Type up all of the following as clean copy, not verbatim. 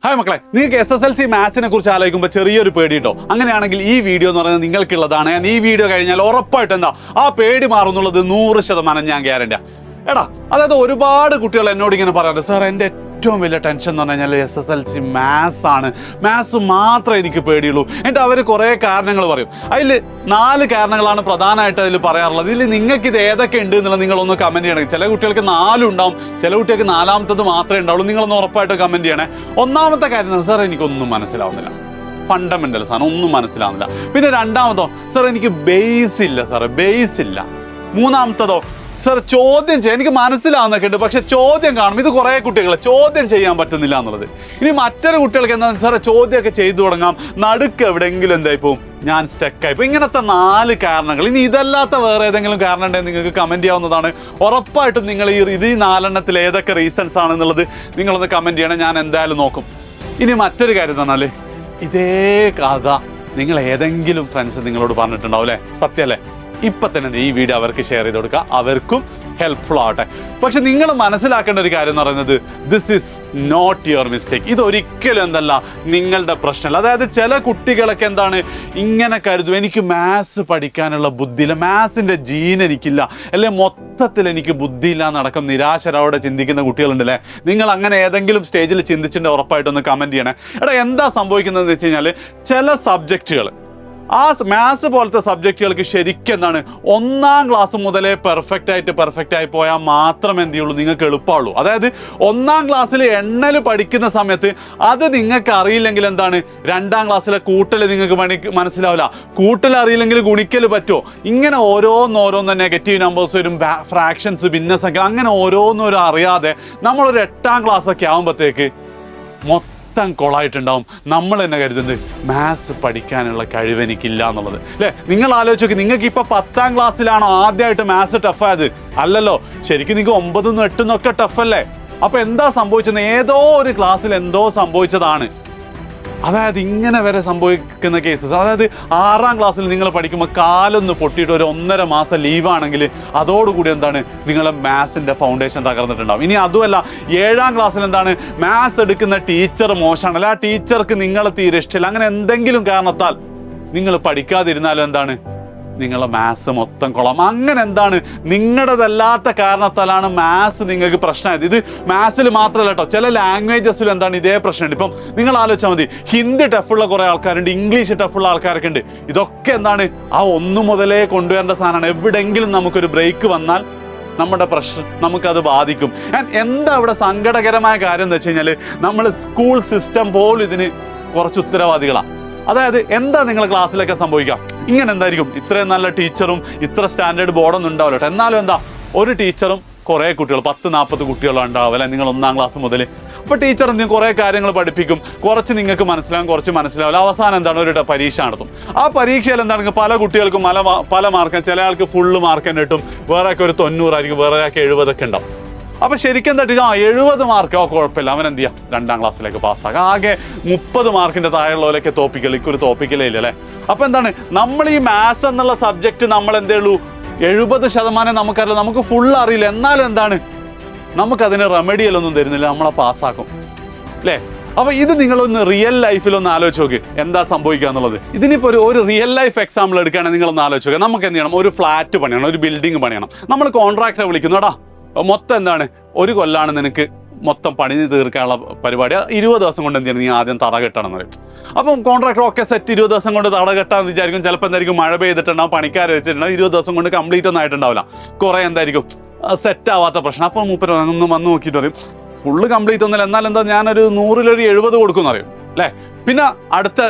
Hi മക്കളെ, നിങ്ങൾക്ക് SSLC മാത്സിനെ കുറിച്ച് ആലോചിക്കുമ്പോൾ ചെറിയൊരു പേടി കേട്ടോ. അങ്ങനെയാണെങ്കിൽ ഈ വീഡിയോ എന്ന് പറയുന്നത് നിങ്ങൾക്കുള്ളതാണ്. ഞാൻ ഈ വീഡിയോ കഴിഞ്ഞാൽ ഉറപ്പായിട്ട് എന്താ ആ പേടി മാറുന്നുള്ളത് 100% ഞാൻ ഗ്യാരണ്ടിയാ. എടാ, അതായത് ഒരുപാട് കുട്ടികൾ എന്നോട് ഇങ്ങനെ പറയാറുണ്ട്, സാർ എൻ്റെ ഏറ്റവും വലിയ ടെൻഷൻ എന്ന് പറഞ്ഞു കഴിഞ്ഞാൽ SSLC മാത്സ് ആണ്, മാത്സ് മാത്രമേ എനിക്ക് പേടിയുള്ളൂ. എന്നിട്ട് അവർ കുറേ കാരണങ്ങൾ പറയും. അതിൽ 4 കാരണങ്ങളാണ് പ്രധാനമായിട്ട് അതിൽ പറയാറുള്ളത്. ഇതിൽ നിങ്ങൾക്ക് ഇത് ഏതൊക്കെ ഉണ്ട് എന്നുള്ളത് നിങ്ങളൊന്ന് കമൻറ്റ് ചെയ്യണം. ചില കുട്ടികൾക്ക് 4 ഉണ്ടാവും, ചില കുട്ടികൾക്ക് 4ാമത്തത് മാത്രമേ ഉണ്ടാവുള്ളൂ. നിങ്ങളൊന്ന് ഉറപ്പായിട്ട് കമൻറ്റ് ചെയ്യണേ. ഒന്നാമത്തെ കാര്യം, സാർ എനിക്കൊന്നും മനസ്സിലാവുന്നില്ല, ഫണ്ടമെന്റൽസ് ആണ്, ഒന്നും മനസ്സിലാവുന്നില്ല. പിന്നെ രണ്ടാമതോ, സാർ എനിക്ക് ബേസ് ഇല്ല, സാറേ ബേസ് ഇല്ല. മൂന്നാമത്തതോ, സാർ ചോദ്യം ചെയ്യാൻ എനിക്ക് മനസ്സിലാവുന്നൊക്കെ ഉണ്ട്, പക്ഷെ ചോദ്യം കാണും. ഇത് കുറേ കുട്ടികളെ ചോദ്യം ചെയ്യാൻ പറ്റുന്നില്ല എന്നുള്ളത്. ഇനി മറ്റൊരു കുട്ടികൾക്ക് എന്താ, സാറേ ചോദ്യമൊക്കെ ചെയ്തു തുടങ്ങാം, നടുക്ക് എവിടെയെങ്കിലും എന്തായി പോവും, ഞാൻ സ്റ്റക്കായി ഇപ്പോൾ. ഇങ്ങനത്തെ 4 കാരണങ്ങൾ. ഇനി ഇതല്ലാത്ത വേറെ ഏതെങ്കിലും കാരണം ഉണ്ടെങ്കിൽ നിങ്ങൾക്ക് കമൻറ്റ് ചെയ്യാവുന്നതാണ്. ഉറപ്പായിട്ടും നിങ്ങൾ ഈ 4 ഏതൊക്കെ റീസൺസ് ആണെന്നുള്ളത് നിങ്ങളൊന്ന് കമൻറ്റ് ചെയ്യണം. ഞാൻ എന്തായാലും നോക്കും. ഇനി മറ്റൊരു കാര്യം എന്ന് പറഞ്ഞാൽ, ഇതേ കഥ നിങ്ങൾ ഏതെങ്കിലും ഫ്രണ്ട്സ് നിങ്ങളോട് പറഞ്ഞിട്ടുണ്ടാവും അല്ലേ? സത്യമല്ലേ? ഇപ്പം തന്നെ ഈ വീഡിയോ അവർക്ക് ഷെയർ ചെയ്ത് കൊടുക്കുക, അവർക്കും ഹെൽപ്ഫുൾ ആവട്ടെ. പക്ഷെ നിങ്ങൾ മനസ്സിലാക്കേണ്ട ഒരു കാര്യം എന്ന് പറയുന്നത്, this is not your mistake. ഇതൊരിക്കലും എന്തല്ല നിങ്ങളുടെ പ്രശ്നമല്ല. അതായത് ചില കുട്ടികളൊക്കെ എന്താണ് ഇങ്ങനെ കരുതും, എനിക്ക് മാത്സ് പഠിക്കാനുള്ള ബുദ്ധിയില്ല, മാത്സിൻ്റെ ജീൻ എനിക്കില്ല, അല്ലെ മൊത്തത്തിൽ എനിക്ക് ബുദ്ധിയില്ല എന്നടക്കം നിരാശരോടെ ചിന്തിക്കുന്ന കുട്ടികളുണ്ടല്ലേ? നിങ്ങൾ അങ്ങനെ ഏതെങ്കിലും സ്റ്റേജിൽ ചിന്തിച്ചിട്ട് ഉറപ്പായിട്ടൊന്ന് കമൻറ്റ് ചെയ്യണേ. എടാ, എന്താ സംഭവിക്കുന്നതെന്ന് വെച്ച് കഴിഞ്ഞാൽ, ചില സബ്ജക്റ്റുകൾ, ആ മാത്സ് പോലത്തെ സബ്ജക്റ്റുകൾക്ക് ശരിക്കും എന്താണ് 1ാം ക്ലാസ് മുതലേ പെർഫെക്റ്റ് ആയി പോയാൽ മാത്രമേ എന്ത് ചെയ്യുള്ളൂ, നിങ്ങൾക്ക് എളുപ്പമുള്ളൂ. അതായത് 1ാം ക്ലാസ്സിൽ എണ്ണൽ പഠിക്കുന്ന സമയത്ത് അത് നിങ്ങൾക്ക് അറിയില്ലെങ്കിൽ എന്താണ് 2ാം ക്ലാസ്സിലെ കൂട്ടൽ നിങ്ങൾക്ക് മനസ്സിലാവില്ല, കൂട്ടൽ അറിയില്ലെങ്കിൽ ഗുണിക്കൽ പറ്റുമോ, ഇങ്ങനെ ഓരോന്ന് നെഗറ്റീവ് നമ്പേഴ്സ് വരും, ഫ്രാക്ഷൻസ്, ഭിന്നസംഖ്യ, അങ്ങനെ ഓരോന്നും അറിയാതെ നമ്മളൊരു 8ാം ക്ലാസ് ഒക്കെ ആകുമ്പോഴത്തേക്ക് മൊത്തം കൊളായിട്ടുണ്ടാവും. നമ്മൾ തന്നെ കരുതുന്നത് മാത്സ് പഠിക്കാനുള്ള കഴിവ് എനിക്കില്ല എന്നുള്ളത് അല്ലേ? നിങ്ങൾ ആലോചിച്ച് നോക്കി, നിങ്ങൾക്ക് ഇപ്പോൾ 10ാം ക്ലാസ്സിലാണോ ആദ്യമായിട്ട് മാത്സ് ടഫായത്? അല്ലല്ലോ, ശരിക്കും നിങ്ങൾക്ക് 9നും 8നും ഒക്കെ ടഫല്ലേ? അപ്പോൾ എന്താ സംഭവിച്ചത്? ഏതോ ഒരു ക്ലാസ്സിൽ എന്തോ സംഭവിച്ചതാണ്. അതായത് ഇങ്ങനെ വരെ സംഭവിക്കുന്ന കേസസ്. അതായത് 6ാം ക്ലാസ്സിൽ നിങ്ങൾ പഠിക്കുമ്പോൾ കാലൊന്ന് പൊട്ടിയിട്ട് ഒരു 1.5 മാസം ലീവാണെങ്കിൽ അതോടുകൂടി എന്താണ് നിങ്ങളെ മാത്സിൻ്റെ ഫൗണ്ടേഷൻ തകർന്നിട്ടുണ്ടാവും. ഇനി അതുമല്ല, 7ാം ക്ലാസ്സിൽ എന്താണ് മാത്സ് എടുക്കുന്ന ടീച്ചർ മോശമാണ്, അല്ല ആ ടീച്ചർക്ക് നിങ്ങളെ തീരെ ഇഷ്ടമില്ല, അങ്ങനെ എന്തെങ്കിലും കാരണത്താൽ നിങ്ങൾ പഠിക്കാതിരുന്നാലും എന്താണ് നിങ്ങളെ മാത്സ് മൊത്തം കൊള്ളാം. അങ്ങനെ എന്താണ് നിങ്ങളുടേതല്ലാത്ത കാരണത്താലാണ് മാത്സ് നിങ്ങൾക്ക് പ്രശ്നമായത്. ഇത് മാത്സിൽ മാത്രമല്ല കേട്ടോ, ചില ലാംഗ്വേജസിലും എന്താണ് ഇതേ പ്രശ്നമുണ്ട്. ഇപ്പം നിങ്ങൾ ആലോചിച്ചാൽ മതി, ഹിന്ദി ടഫുള്ള കുറേ ആൾക്കാരുണ്ട്, ഇംഗ്ലീഷ് ടഫുള്ള ആൾക്കാരൊക്കെ ഉണ്ട്. ഇതൊക്കെ എന്താണ് ആ 1 മുതലേ കൊണ്ടുവരേണ്ട സാധനമാണ്. എവിടെയെങ്കിലും നമുക്കൊരു ബ്രേക്ക് വന്നാൽ നമ്മുടെ പ്രശ്നം നമുക്കത് ബാധിക്കും. എന്താ ഇവിടെ സങ്കടകരമായ കാര്യം എന്ന് വെച്ച് കഴിഞ്ഞാൽ, നമ്മൾ സ്കൂൾ സിസ്റ്റം പോലും ഇതിന് കുറച്ച് ഉത്തരവാദികളാണ്. അതായത് എന്താ നിങ്ങൾ ക്ലാസ്സിലൊക്കെ സംഭവിക്കാം, ഇങ്ങനെ എന്തായിരിക്കും, ഇത്രയും നല്ല ടീച്ചറും ഇത്ര സ്റ്റാൻഡേർഡ് ബോർഡൊന്നും ഉണ്ടാവില്ല കേട്ടോ. എന്നാലും എന്താ, ഒരു ടീച്ചറും കുറേ കുട്ടികൾ, 10-40 കുട്ടികളും ഉണ്ടാവും അല്ലെ? നിങ്ങൾ 1ാം ക്ലാസ് മുതൽ. അപ്പോൾ ടീച്ചർ എന്തെങ്കിലും കുറേ കാര്യങ്ങൾ പഠിപ്പിക്കും, കുറച്ച് നിങ്ങൾക്ക് മനസ്സിലാവും, കുറച്ച് മനസ്സിലാവില്ല. അവസാനം എന്താണ് ഒരു പരീക്ഷ നടത്തും. ആ പരീക്ഷയിൽ എന്താണ് പല കുട്ടികൾക്കും പല മാർക്ക്, ചില ആൾക്ക് ഫുള്ള് മാർക്ക് തന്നെ കിട്ടും, വേറെ ഒക്കെ ഒരു 90 ആയിരിക്കും, വേറെ ആൾക്ക് 70 ഒക്കെ ഉണ്ടാവും. അപ്പോൾ ശരിക്കും എന്താ 70 മാർക്കോ കുഴപ്പമില്ല, അവൻ എന്ത് ചെയ്യാം 2ാം ക്ലാസ്സിലേക്ക് പാസ്സാക്കാം. ആകെ 30 മാർക്കിൻ്റെ താഴെയുള്ളവരൊക്കെ തോപ്പിക്കൽ, ഇക്കൊരു തോപ്പിക്കലേ ഇല്ല അല്ലേ? അപ്പോൾ എന്താണ് നമ്മൾ ഈ മാത്സ് എന്നുള്ള സബ്ജക്റ്റ് നമ്മൾ എന്തേ ഉള്ളൂ 70% നമുക്കറിയില്ല, നമുക്ക് ഫുൾ അറിയില്ല. എന്നാലും എന്താണ് നമുക്കതിന് റെമഡിയലൊന്നും തരുന്നില്ല, നമ്മളെ പാസ്സാക്കും അല്ലേ? അപ്പോൾ ഇത് നിങ്ങളൊന്ന് റിയൽ ലൈഫിലൊന്ന് ആലോചിച്ച് നോക്ക് എന്താ സംഭവിക്കുക എന്നുള്ളത്. ഇതിനിപ്പോൾ ഒരു റിയൽ ലൈഫ് എക്സാമ്പിൾ എടുക്കുകയാണെങ്കിൽ നിങ്ങളൊന്ന് ആലോചിച്ച് നോക്കുക. നമുക്ക് എന്ത് ചെയ്യണം, ഒരു ഫ്ലാറ്റ് പണിയണം, ഒരു ബിൽഡിംഗ് പണിയണം. നമ്മൾ കോൺട്രാക്ടറെ വിളിക്കുന്നു, എടാ മൊത്തം എന്താണ് 1 കൊല്ലാണ് നിനക്ക് മൊത്തം പണി തീർക്കാനുള്ള പരിപാടി, 20 ദിവസം കൊണ്ട് എന്ത് ചെയ്യണം, നീ ആദ്യം തറ കെട്ടണം എന്ന് പറയും. അപ്പം കോൺട്രാക്ടർ ഒക്കെ സെറ്റ് 20 ദിവസം കൊണ്ട് തറ കെട്ടാന്ന് വിചാരിക്കും. ചിലപ്പോൾ എന്തായിരിക്കും മഴ പെയ്തിട്ടുണ്ടാവും, പണിക്കാരെ വെച്ചിട്ടുണ്ടാവും, 20 ദിവസം കൊണ്ട് കംപ്ലീറ്റ് ഒന്നും ആയിട്ടുണ്ടാവില്ല, കുറേ എന്തായിരിക്കും സെറ്റ് ആവാത്ത പ്രശ്നം. അപ്പം മൂപ്പര് ഒന്ന് വന്ന് നോക്കിയിട്ട് പറയും, ഫുള്ള് കംപ്ലീറ്റ് ഒന്നുമില്ല, എന്നാൽ എന്താ ഞാനൊരു 100-ൽ 70 കൊടുക്കുമെന്ന് പറയും അല്ലേ? പിന്നെ അടുത്ത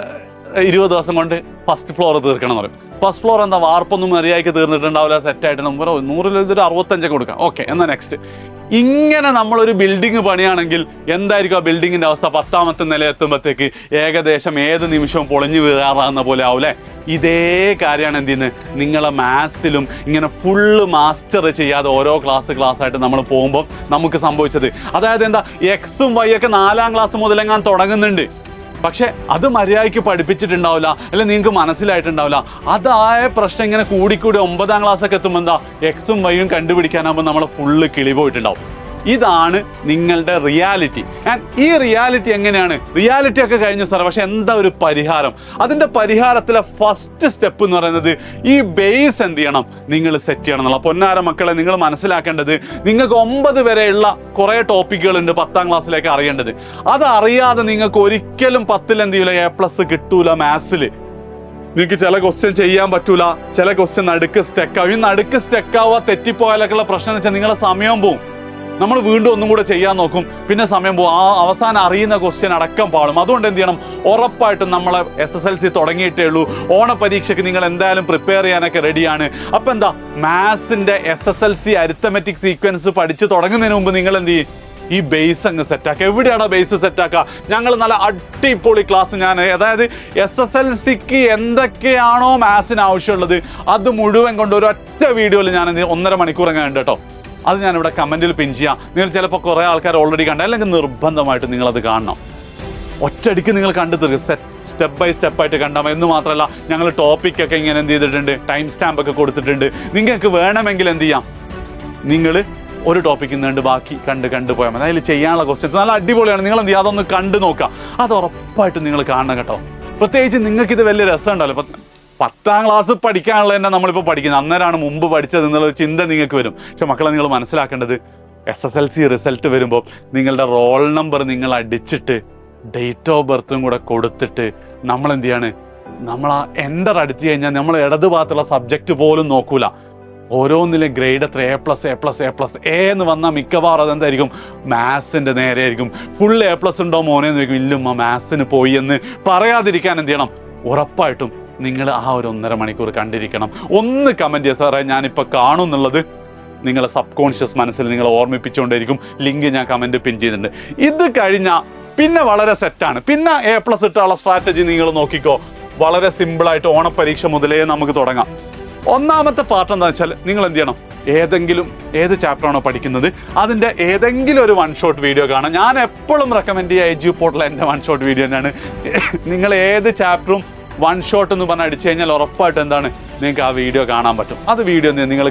20 ദിവസം കൊണ്ട് ഫസ്റ്റ് ഫ്ലോർ തീർക്കണം എന്ന് പറയും. ഫസ്റ്റ് ഫ്ലോർ എന്താ വാർപ്പൊന്നും മര്യാദയ്ക്ക് തീർന്നിട്ടുണ്ടാവില്ല, സെറ്റായിട്ട് നമുക്ക് 100-ൽ 65 കൊടുക്കാം, ഓക്കെ. എന്നാൽ നെക്സ്റ്റ് ഇങ്ങനെ നമ്മളൊരു ബിൽഡിംഗ് പണിയാണെങ്കിൽ എന്തായിരിക്കും ആ ബിൽഡിങ്ങിൻ്റെ അവസ്ഥ? 10ാമത്തെ നില എത്തുമ്പോഴത്തേക്ക് ഏകദേശം ഏത് നിമിഷവും പൊളിഞ്ഞു വീഴാറാകുന്ന പോലെ ആവൂലേ? ഇതേ കാര്യമാണ് എന്ത് ചെയ്യുന്നത് നിങ്ങളെ മാത്സിലും. ഇങ്ങനെ ഫുള്ള് മാസ്റ്റർ ചെയ്യാതെ ഓരോ ക്ലാസ്സായിട്ട് നമ്മൾ പോകുമ്പോൾ നമുക്ക് സംഭവിച്ചത്, അതായത് എന്താ എക്സും വൈ ഒക്കെ 4ാം ക്ലാസ് മുതലെങ്ങാൻ തുടങ്ങുന്നുണ്ട്, പക്ഷെ അത് മര്യാദയ്ക്ക് പഠിപ്പിച്ചിട്ടുണ്ടാവില്ല, അല്ലെങ്കിൽ നിങ്ങൾക്ക് മനസ്സിലായിട്ടുണ്ടാവില്ല. അതായ പ്രശ്നം ഇങ്ങനെ കൂടിക്കൂടി 9ാം ക്ലാസ്സൊക്കെ എത്തുമ്പോൾ എന്താ എക്സും വൈയും കണ്ടുപിടിക്കാനാകുമ്പോൾ നമ്മൾ ഫുള്ള് കിളി പോയിട്ടുണ്ടാവും. ഇതാണ് നിങ്ങളുടെ റിയാലിറ്റി. ആൻഡ് ഈ റിയാലിറ്റി എങ്ങനെയാണ്? റിയാലിറ്റി ഒക്കെ കഴിഞ്ഞു സാർ, പക്ഷെ എന്താ ഒരു പരിഹാരം? അതിൻ്റെ പരിഹാരത്തിലെ ഫസ്റ്റ് സ്റ്റെപ്പ് എന്ന് പറയുന്നത് ഈ ബേസ് എന്ത് ചെയ്യണം, നിങ്ങൾ സെറ്റ് ചെയ്യണം എന്നുള്ള. പൊന്നാര മക്കളെ, നിങ്ങൾ മനസ്സിലാക്കേണ്ടത്, നിങ്ങൾക്ക് 9 വരെയുള്ള കുറേ ടോപ്പിക്കുകളുണ്ട് 10ാം ക്ലാസ്സിലേക്ക് അറിയേണ്ടത്. അത് അറിയാതെ നിങ്ങൾക്ക് ഒരിക്കലും 10ൽ എന്ത് ചെയ്യൂല, A+ കിട്ടൂല മാത്സിൽ. നിങ്ങൾക്ക് ചില ക്വസ്റ്റ്യൻ ചെയ്യാൻ പറ്റൂല, ചില ക്വസ്റ്റ്യൻ നടുക്ക് സ്റ്റെക്കാവും. ഈ നടുക്ക് സ്റ്റെക്കാവുക, തെറ്റിപ്പോയാലൊക്കെയുള്ള പ്രശ്നം എന്ന് വെച്ചാൽ നിങ്ങളെ സമയം പോവും. നമ്മൾ വീണ്ടും ഒന്നും കൂടെ ചെയ്യാൻ നോക്കും, പിന്നെ സമയം പോകും. ആ അവസാനം അറിയുന്ന ക്വസ്റ്റ്യൻ അടക്കം പാടും. അതുകൊണ്ട് എന്ത് ചെയ്യണം, ഉറപ്പായിട്ടും നമ്മളെ SSLC തുടങ്ങിയിട്ടേ ഉള്ളൂ. ഓണപരീക്ഷയ്ക്ക് നിങ്ങൾ എന്തായാലും പ്രിപ്പയർ ചെയ്യാനൊക്കെ റെഡിയാണ്. അപ്പം എന്താ, മാത്സിന്റെ SSLC അരിത്തമെറ്റിക് സീക്വൻസ് പഠിച്ച് തുടങ്ങുന്നതിന് മുമ്പ് നിങ്ങൾ എന്ത് ചെയ്യും, ഈ ബേസ് അങ്ങ് സെറ്റാക്കുക. എവിടെയാണോ ബേസ് സെറ്റാക്കുക? ഞങ്ങൾ നല്ല അടിപൊളി ക്ലാസ്, അതായത് SSLCക്ക് എന്തൊക്കെയാണോ മാത്സിന് ആവശ്യമുള്ളത് അത് മുഴുവൻ കൊണ്ട് ഒരൊറ്റ വീഡിയോയിൽ ഞാൻ 1.5 മണിക്കൂർ അങ്ങനെ ഉണ്ട് കേട്ടോ. അത് ഞാനിവിടെ കമൻറ്റിൽ പിൻ ചെയ്യാം. നിങ്ങൾ ചിലപ്പോൾ കുറേ ആൾക്കാർ ഓൾറെഡി കണ്ട, അല്ലെങ്കിൽ നിർബന്ധമായിട്ട് നിങ്ങളത് കാണണം. ഒറ്റയടിക്ക് നിങ്ങൾ കണ്ടു തീർക്കുക, സ്റ്റെപ്പ് ബൈ സ്റ്റെപ്പായിട്ട് കണ്ടാൽ എന്ന് മാത്രമല്ല, ഞങ്ങൾ ടോപ്പിക്കൊക്കെ ഇങ്ങനെ എന്ത് ചെയ്തിട്ടുണ്ട്, ടൈം സ്റ്റാമ്പ് ഒക്കെ കൊടുത്തിട്ടുണ്ട്. നിങ്ങൾക്ക് വേണമെങ്കിൽ എന്ത് ചെയ്യാം, നിങ്ങൾ ഒരു ടോപ്പിക്ക് നിന്നുണ്ട് ബാക്കി കണ്ടു പോയാൽ മതി. അതിൽ ചെയ്യാനുള്ള ക്വസ്റ്റ്യൻസ് നല്ല അടിപൊളിയാണ്. നിങ്ങൾ എന്ത് ചെയ്യുക, അതൊന്ന് കണ്ടു നോക്കുക. അത് ഉറപ്പായിട്ടും നിങ്ങൾ കാണണം കേട്ടോ. പ്രത്യേകിച്ച് നിങ്ങൾക്കിത് വലിയ രസമുണ്ടല്ലോ. 10ാം ക്ലാസ് പഠിക്കാനുള്ള തന്നെ നമ്മളിപ്പോൾ പഠിക്കുന്നത്, അന്നേരമാണ് മുമ്പ് പഠിച്ചത് എന്നുള്ളൊരു ചിന്ത നിങ്ങൾക്ക് വരും. പക്ഷെ മക്കളെ, നിങ്ങൾ മനസ്സിലാക്കേണ്ടത്, SSLC റിസൾട്ട് വരുമ്പോൾ നിങ്ങളുടെ റോൾ നമ്പർ നിങ്ങൾ അടിച്ചിട്ട് ഡേറ്റ് ഓഫ് ബർത്തും കൂടെ കൊടുത്തിട്ട് നമ്മൾ എന്ത് ചെയ്യാണ്, നമ്മൾ ആ എൻ്റർ അടിച്ചു കഴിഞ്ഞാൽ നമ്മൾ ഇടത് ഭാഗത്തുള്ള സബ്ജക്റ്റ് പോലും നോക്കൂല. ഓരോന്നിലും ഗ്രേഡ് എത്ര, A+ എന്ന് വന്നാൽ മിക്കവാറും അതെന്തായിരിക്കും, മാത്സിൻ്റെ നേരെ ആയിരിക്കും. ഫുൾ A+ ഉണ്ടോ മോനെ എന്ന് ചോദിക്കും. ഇല്ലുമ്മ മാത്സിന് പോയി എന്ന് പറയാതിരിക്കാൻ എന്ത് ചെയ്യണം, ഉറപ്പായിട്ടും നിങ്ങൾ ആ ഒരു 1.5 മണിക്കൂർ കണ്ടിരിക്കണം. ഒന്ന് കമൻറ്റ് ചെയ്യുക, സാറേ ഞാനിപ്പോൾ കാണും എന്നുള്ളത് നിങ്ങളെ സബ് കോൺഷ്യസ് മനസ്സിൽ നിങ്ങൾ ഓർമ്മിപ്പിച്ചുകൊണ്ടിരിക്കും. ലിങ്ക് ഞാൻ കമൻറ്റ് പിൻ ചെയ്തിട്ടുണ്ട്. ഇത് കഴിഞ്ഞാൽ പിന്നെ വളരെ സെറ്റാണ്. പിന്നെ A+ ഇട്ടുള്ള സ്ട്രാറ്റജി നിങ്ങൾ നോക്കിക്കോ. വളരെ സിമ്പിളായിട്ട് ഓണപ്പരീക്ഷ മുതലേ നമുക്ക് തുടങ്ങാം. ഒന്നാമത്തെ പാർട്ട് എന്താ വെച്ചാൽ, നിങ്ങൾ എന്ത് ചെയ്യണം, ഏത് ചാപ്റ്ററാണോ പഠിക്കുന്നത് അതിൻ്റെ ഏതെങ്കിലും ഒരു 1 ഷോട്ട് വീഡിയോ കാണാം. ഞാൻ എപ്പോഴും റെക്കമെൻഡ് ചെയ്യുക എജു പോർട്ടൽ എൻ്റെ 1 ഷോട്ട് വീഡിയോ തന്നെയാണ്. നിങ്ങൾ ഏത് ചാപ്റ്ററും 1 ഷോട്ട് എന്ന് പറഞ്ഞാൽ അടിച്ചു കഴിഞ്ഞാൽ ഉറപ്പായിട്ട് എന്താണ്, നിങ്ങൾക്ക് ആ വീഡിയോ കാണാൻ പറ്റും. അത് വീഡിയോ നിങ്ങൾ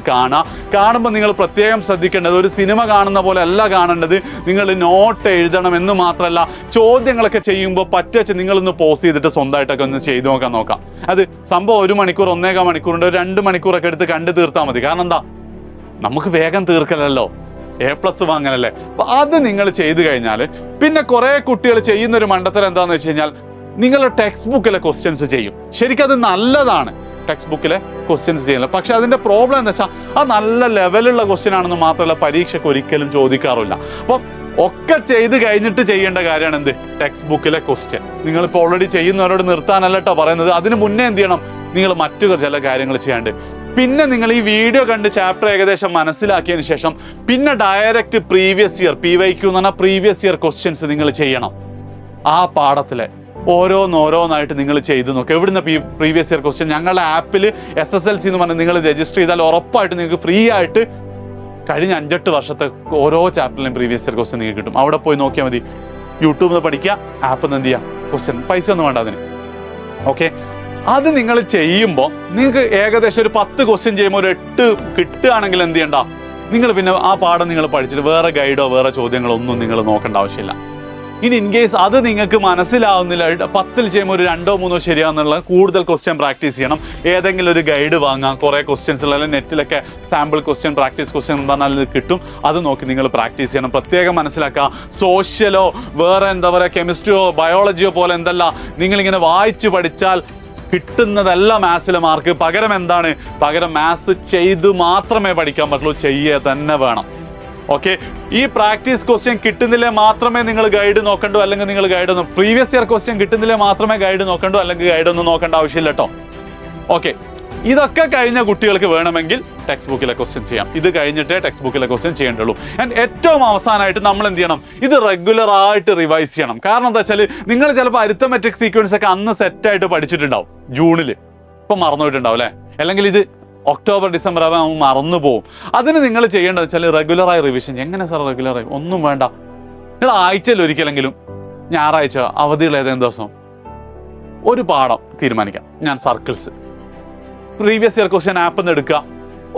കാണുമ്പോൾ നിങ്ങൾ പ്രത്യേകം ശ്രദ്ധിക്കേണ്ടത്, ഒരു സിനിമ കാണുന്ന പോലെ അല്ല കാണേണ്ടത്. നിങ്ങൾ നോട്ട് എഴുതണം എന്ന് മാത്രമല്ല, ചോദ്യങ്ങളൊക്കെ ചെയ്യുമ്പോൾ പറ്റുവെച്ച് നിങ്ങളൊന്ന് പോസ് ചെയ്തിട്ട് സ്വന്തമായിട്ടൊക്കെ ഒന്ന് ചെയ്തു നോക്കാം. അത് സംഭവം 1 മണിക്കൂർ 1.25 മണിക്കൂറുണ്ട്, 2 മണിക്കൂറൊക്കെ എടുത്ത് കണ്ടു തീർത്താൽ മതി. കാരണം എന്താ, നമുക്ക് വേഗം തീർക്കലല്ലോ, A+ വാങ്ങലല്ലേ. അപ്പം അത് നിങ്ങൾ ചെയ്തു കഴിഞ്ഞാൽ പിന്നെ കുറേ കുട്ടികൾ ചെയ്യുന്നൊരു മണ്ടത്തരം എന്താണെന്ന് വെച്ച് കഴിഞ്ഞാൽ, നിങ്ങളുടെ ടെക്സ്റ്റ് ബുക്കിലെ ക്വസ്റ്റ്യൻസ് ചെയ്യും. ശരിക്കും അത് നല്ലതാണ്, ടെക്സ്റ്റ് ബുക്കിലെ ക്വസ്റ്റ്യൻസ് ചെയ്യുന്നത്. പക്ഷെ അതിൻ്റെ പ്രോബ്ലം എന്താ വെച്ചാൽ, അത് നല്ല ലെവലുള്ള ക്വസ്റ്റ്യൻ ആണെന്ന് മാത്രമല്ല പരീക്ഷയ്ക്ക് ഒരിക്കലും ചോദിക്കാറില്ല. അപ്പം ഒക്കെ ചെയ്ത് കഴിഞ്ഞിട്ട് ചെയ്യേണ്ട കാര്യമാണ് എന്ത്, ടെക്സ്റ്റ് ബുക്കിലെ ക്വസ്റ്റ്യൻ. നിങ്ങളിപ്പോൾ ഓൾറെഡി ചെയ്യുന്നവരോട് നിർത്താനല്ല കേട്ടോ പറയുന്നത്. അതിന് മുന്നേ എന്ത് ചെയ്യണം, നിങ്ങൾ മറ്റു ചില കാര്യങ്ങൾ ചെയ്യാണ്ട്. പിന്നെ നിങ്ങൾ ഈ വീഡിയോ കണ്ട് ചാപ്റ്റർ ഏകദേശം മനസ്സിലാക്കിയതിന് ശേഷം പിന്നെ ഡയറക്റ്റ് പ്രീവിയസ് ഇയർ PYQ എന്ന് പറഞ്ഞാൽ പ്രീവിയസ് ഇയർ ക്വസ്റ്റ്യൻസ് നിങ്ങൾ ചെയ്യണം. ആ പാഠത്തിലെ ഓരോന്നായിട്ട് നിങ്ങൾ ചെയ്ത് നോക്കുക. എവിടുന്ന പ്രീവിയസ് ഇയർ ക്വസ്റ്റ്യൻ ഞങ്ങളുടെ ആപ്പിൽ SSLC എന്ന് പറഞ്ഞാൽ നിങ്ങൾ രജിസ്റ്റർ ചെയ്താൽ ഉറപ്പായിട്ട് നിങ്ങൾക്ക് ഫ്രീ ആയിട്ട് കഴിഞ്ഞ 5-8 വർഷത്തെ ഓരോ ചാപ്റ്ററിലും പ്രീവിയസ് ഇയർ ക്വസ്റ്റ്യൻ നിങ്ങൾക്ക് കിട്ടും. അവിടെ പോയി നോക്കിയാൽ മതി. യൂട്യൂബിൽ നിന്ന് പഠിക്കുക, ആപ്പിൽ നിന്ന് എന്ത് ചെയ്യുക, ക്വസ്റ്റ്യൻ പൈസ ഒന്നും വേണ്ട അതിന്. ഓക്കെ, അത് നിങ്ങൾ ചെയ്യുമ്പോൾ നിങ്ങൾക്ക് ഏകദേശം ഒരു 10 ക്വസ്റ്റ്യൻ ചെയ്യുമ്പോൾ ഒരു 8 കിട്ടുകയാണെങ്കിൽ എന്ത് ചെയ്യണ്ട, നിങ്ങൾ പിന്നെ ആ പാഠം നിങ്ങൾ പഠിച്ചിട്ട് വേറെ ഗൈഡോ വേറെ ചോദ്യങ്ങളോ ഒന്നും നിങ്ങൾ നോക്കേണ്ട ആവശ്യമില്ല. ഇനി ഇൻ കേസ് അത് നിങ്ങൾക്ക് മനസ്സിലാവുന്നില്ല, 10ൽ ചെയ്യുമ്പോൾ ഒരു 2-3 ശരിയാണെന്നുള്ള കൂടുതൽ ക്വസ്റ്റ്യൻ പ്രാക്ടീസ് ചെയ്യണം. ഏതെങ്കിലും ഒരു ഗൈഡ് വാങ്ങാം, കുറേ ക്വസ്റ്റ്യൻസ് ഉള്ള നെറ്റിലൊക്കെ സാമ്പിൾ ക്വസ്റ്റ്യൻ പ്രാക്ടീസ് ക്വസ്റ്റ്യൻ എന്ന് പറഞ്ഞാൽ കിട്ടും. അത് നോക്കി നിങ്ങൾ പ്രാക്ടീസ് ചെയ്യണം. പ്രത്യേകം മനസ്സിലാക്കുക, സോഷ്യലോ വേറെ എന്താ പറയുക കെമിസ്ട്രിയോ ബയോളജിയോ പോലെ എന്തല്ല നിങ്ങളിങ്ങനെ വായിച്ച് പഠിച്ചാൽ കിട്ടുന്നതല്ല മാത്സിലെ മാർക്ക്. പകരം എന്താണ്, പകരം മാത്സ് ചെയ്ത് മാത്രമേ പഠിക്കാൻ പറ്റുള്ളൂ, ചെയ്യുക തന്നെ വേണം. ഓക്കെ, ഈ പ്രാക്ടീസ് ക്വസ്റ്റ്യൻ കിട്ടുന്നില്ലേ മാത്രമേ നിങ്ങൾ ഗൈഡ് നോക്കണ്ടോ, അല്ലെങ്കിൽ നിങ്ങൾ ഗൈഡ് ഒന്നും പ്രീവിയസ് ഇയർ ക്വസ്റ്റ്യൻ കിട്ടുന്നില്ലേ മാത്രമേ ഗൈഡ് നോക്കണ്ടോ, അല്ലെങ്കിൽ ഗൈഡ് ഒന്നും നോക്കേണ്ട ആവശ്യമില്ല കേട്ടോ. ഓക്കെ, ഇതൊക്കെ കഴിഞ്ഞ കുട്ടികൾക്ക് വേണമെങ്കിൽ ടെക്സ്റ്റ് ബുക്കിലെ ക്വസ്റ്റ്യൻ ചെയ്യാം. ഇത് കഴിഞ്ഞിട്ടേ ടെക്സ്റ്റ് ബുക്കിലെ ക്വസ്റ്റ്യൻ ചെയ്യേണ്ടുള്ളൂ. ആൻഡ് ഏറ്റവും അവസാനമായിട്ട് നമ്മൾ എന്ത് ചെയ്യണം, ഇത് റെഗുലർ ആയിട്ട് റിവൈസ് ചെയ്യണം. കാരണം എന്താ വെച്ചാൽ നിങ്ങൾ ചിലപ്പോൾ അരിത്തമെറ്റിക് സീക്വൻസ് ഒക്കെ അന്ന് സെറ്റായിട്ട് പഠിച്ചിട്ടുണ്ടാവും, ജൂണിൽ ഇപ്പം മറന്നുപോയിട്ടുണ്ടാവും അല്ലേ, അല്ലെങ്കിൽ ഇത് ഒക്ടോബർ ഡിസംബർ ആകുമ്പോൾ മറന്നു പോകും. അതിന് നിങ്ങൾ ചെയ്യേണ്ടത് വെച്ചാൽ റെഗുലറായി റിവിഷൻ. എങ്ങനെ സാർ റെഗുലറായി? ഒന്നും വേണ്ട, നിങ്ങൾ ആഴ്ചയിൽ ഒരിക്കലെങ്കിലും ഞായറാഴ്ച അവധിയുള്ള ഏതെങ്കിലും ദിവസം ഒരു പാഠം തീരുമാനിക്കാം. ഞാൻ സർക്കിൾസ് പ്രീവിയസ് ഇയർ ക്വസ്റ്റ്യൻ ആപ്പിൽ നിന്ന് എടുക്കുക,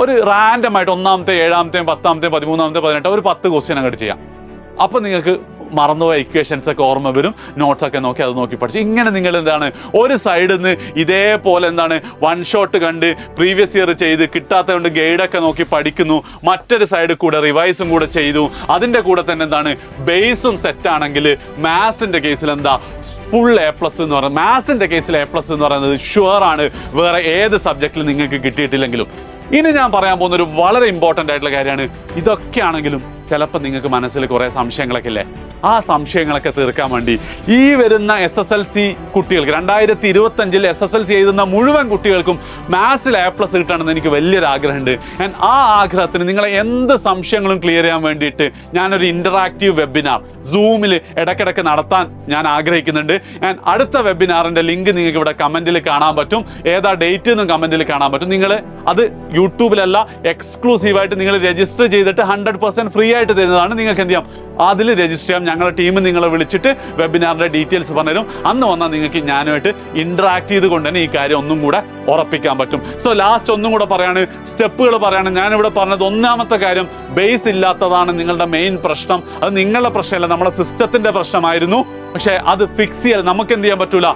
ഒരു റാൻഡമായിട്ട് 1-ാമത്തെ 7-ാമത്തെയും 10-ാമത്തെയും 13-ാമത്തെ 18 ഒരു 10 ക്വസ്റ്റ്യൻ അങ്ങോട്ട് ചെയ്യാം. അപ്പം നിങ്ങൾക്ക് മറന്നുപോയ ഇക്വേഷൻസ് ഒക്കെ ഓർമ്മ വരും. നോട്ട്സ് ഒക്കെ നോക്കി അത് നോക്കി പഠിച്ചു. ഇങ്ങനെ നിങ്ങൾ എന്താണ് ഒരു സൈഡിൽ നിന്ന് ഇതേപോലെ എന്താണ് വൺ ഷോട്ട് കണ്ട് പ്രീവിയസ് ഇയർ ചെയ്ത് കിട്ടാത്തത് കൊണ്ട് ഗൈഡൊക്കെ നോക്കി പഠിക്കുന്നു. മറ്റൊരു സൈഡിൽ കൂടെ റിവൈസും കൂടെ ചെയ്തു. അതിൻ്റെ കൂടെ തന്നെ എന്താണ് ബേസും സെറ്റ് ആണെങ്കിൽ മാത്സിൻ്റെ കേസിൽ എന്താ ഫുൾ A+ എന്ന് പറയുന്നത്. മാത്സിൻ്റെ കേസിൽ A+ എന്ന് പറയുന്നത് ഷുവർ ആണ്, വേറെ ഏത് സബ്ജക്റ്റിലും നിങ്ങൾക്ക് കിട്ടിയിട്ടില്ലെങ്കിലും. ഇനി ഞാൻ പറയാൻ പോകുന്ന ഒരു വളരെ ഇമ്പോർട്ടൻ്റ് ആയിട്ടുള്ള കാര്യമാണ്. ഇതൊക്കെയാണെങ്കിലും ചിലപ്പോൾ നിങ്ങൾക്ക് മനസ്സിൽ കുറേ സംശയങ്ങളൊക്കെ ഇല്ലേ, ആ സംശയങ്ങളൊക്കെ തീർക്കാൻ വേണ്ടി ഈ വരുന്ന SSLC കുട്ടികൾക്ക് 2025 SSLC എഴുതുന്ന മുഴുവൻ കുട്ടികൾക്കും മാത്സിൽ A+ കിട്ടണമെന്ന് എനിക്ക് വലിയൊരു ആഗ്രഹമുണ്ട്. ആൻഡ് ആ ആഗ്രഹത്തിന് നിങ്ങളെ എന്ത് സംശയങ്ങളും ക്ലിയർ ചെയ്യാൻ വേണ്ടിയിട്ട് ഞാനൊരു ഇൻ്ററാക്റ്റീവ് വെബിനാർ സൂമിൽ ഇടയ്ക്കിടയ്ക്ക് നടത്താൻ ഞാൻ ആഗ്രഹിക്കുന്നുണ്ട്. ആൻഡ് അടുത്ത വെബിനാറിൻ്റെ ലിങ്ക് നിങ്ങൾക്ക് ഇവിടെ കമൻറ്റിൽ കാണാൻ പറ്റും. ഏതാ ഡേറ്റ് എന്നും കമൻറ്റിൽ കാണാൻ പറ്റും. നിങ്ങൾ അത് യൂട്യൂബിലല്ല, എക്സ്ക്ലൂസീവായിട്ട് നിങ്ങൾ രജിസ്റ്റർ ചെയ്തിട്ട് 100% ഫ്രീ ആയിട്ട് തരുന്നതാണ്. നിങ്ങൾക്ക് എന്ത് ചെയ്യാം, അതിൽ രജിസ്റ്റർ ചെയ്യാം. ഞങ്ങളുടെ ടീം നിങ്ങളെ വിളിച്ചിട്ട് വെബിനാറിൻ്റെ ഡീറ്റെയിൽസ് പറഞ്ഞുതരും. അന്ന് വന്നാൽ നിങ്ങൾക്ക് ഞാനുമായിട്ട് ഇൻട്രാക്ട് ചെയ്തുകൊണ്ട് തന്നെ ഈ കാര്യം ഒന്നും കൂടെ ഉറപ്പിക്കാൻ പറ്റും. സോ ലാസ്റ്റ് ഒന്നും കൂടെ പറയാണ്, സ്റ്റെപ്പുകൾ പറയാണ്. ഞാനിവിടെ പറഞ്ഞത് 1-ാമത്തെ കാര്യം ബേസ് ഇല്ലാത്തതാണ് നിങ്ങളുടെ മെയിൻ പ്രശ്നം. അത് നിങ്ങളുടെ പ്രശ്നമല്ല, നമ്മുടെ സിസ്റ്റത്തിൻ്റെ പ്രശ്നമായിരുന്നു. പക്ഷേ അത് ഫിക്സ് ചെയ്യാൻ നമുക്ക് എന്ത് ചെയ്യാൻ പറ്റൂല.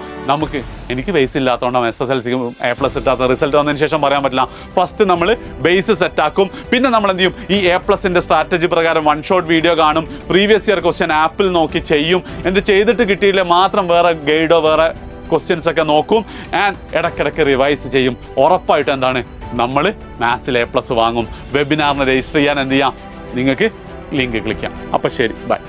എനിക്ക് ബേസ് ഇല്ലാത്തതുകൊണ്ടാണ് SSLC A+ കിട്ടാത്ത റിസൾട്ട് വന്നതിന് ശേഷം പറയാൻ പറ്റില്ല. ഫസ്റ്റ് നമ്മൾ ബേസ് സെറ്റാക്കും. പിന്നെ നമ്മൾ എന്ത് ചെയ്യും, ഈ A+ന്റെ സ്ട്രാറ്റജി പ്രകാരം വൺ ഷോട്ട് വീഡിയോ കാണും. പ്രീവിയസ് ഇയർ ക്വസ്റ്റ്യൻ ആപ്പിൽ നോക്കി ചെയ്യും. എന്നിട്ട് ചെയ്തിട്ട് കിട്ടിയില്ലേ മാത്രം വേറെ ഗൈഡോ വേറെ ക്വസ്റ്റ്യൻസ് ഒക്കെ നോക്കും. ആൻഡ് ഇടയ്ക്കിടയ്ക്ക് റിവൈസ് ചെയ്യും. ഉറപ്പായിട്ട് എന്താണ് നമ്മൾ മാത്സിൽ A+ വാങ്ങും. വെബിനാറിന് രജിസ്റ്റർ ചെയ്യാൻ എന്ത് ചെയ്യാം, നിങ്ങൾക്ക് ലിങ്ക് ക്ലിക്ക് ചെയ്യാം. അപ്പം ശരി, ബൈ.